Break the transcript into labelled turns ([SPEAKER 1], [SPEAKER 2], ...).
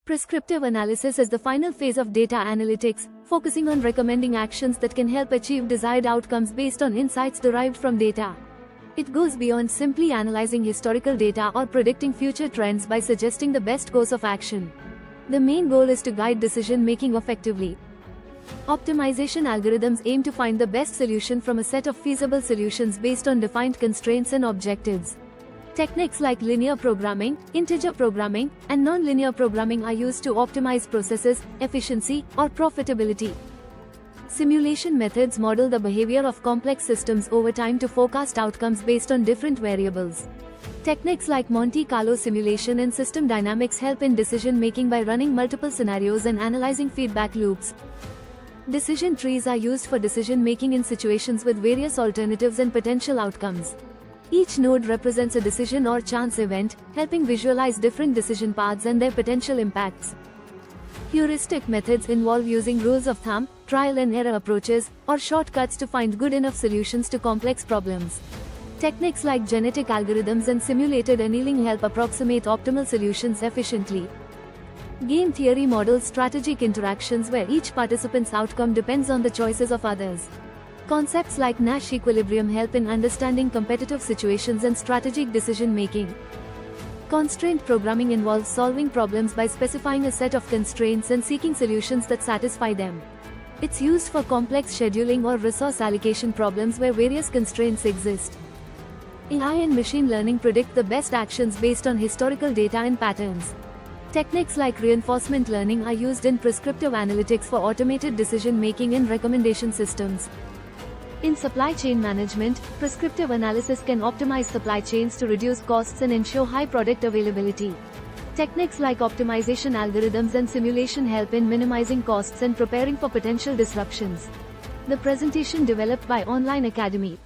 [SPEAKER 1] Prescriptive analysis is the final phase of data analytics, focusing on recommending actions that can help achieve desired outcomes based on insights derived from data. It goes beyond simply analyzing historical data or predicting future trends by suggesting the best course of action. The main goal is to guide decision-making effectively. Optimization algorithms aim to find the best solution from a set of feasible solutions based on defined constraints and objectives. Techniques like linear programming, integer programming, and non-linear programming are used to optimize processes, efficiency, or profitability. Simulation methods model the behavior of complex systems over time to forecast outcomes based on different variables. Techniques like Monte Carlo simulation and system dynamics help in decision-making by running multiple scenarios and analyzing feedback loops. Decision trees are used for decision-making in situations with various alternatives and potential outcomes. Each node represents a decision or chance event, helping visualize different decision paths and their potential impacts. Heuristic methods involve using rules of thumb, trial and error approaches, or shortcuts to find good enough solutions to complex problems. Techniques like genetic algorithms and simulated annealing help approximate optimal solutions efficiently. Game theory models strategic interactions where each participant's outcome depends on the choices of others. Concepts like Nash equilibrium help in understanding competitive situations and strategic decision-making. Constraint programming involves solving problems by specifying a set of constraints and seeking solutions that satisfy them. It's used for complex scheduling or resource allocation problems where various constraints exist. AI and machine learning predict the best actions based on historical data and patterns. Techniques like reinforcement learning are used in prescriptive analytics for automated decision-making and recommendation systems. In supply chain management, prescriptive analysis can optimize supply chains to reduce costs and ensure high product availability. Techniques like optimization algorithms and simulation help in minimizing costs and preparing for potential disruptions. The presentation developed by Online Academy.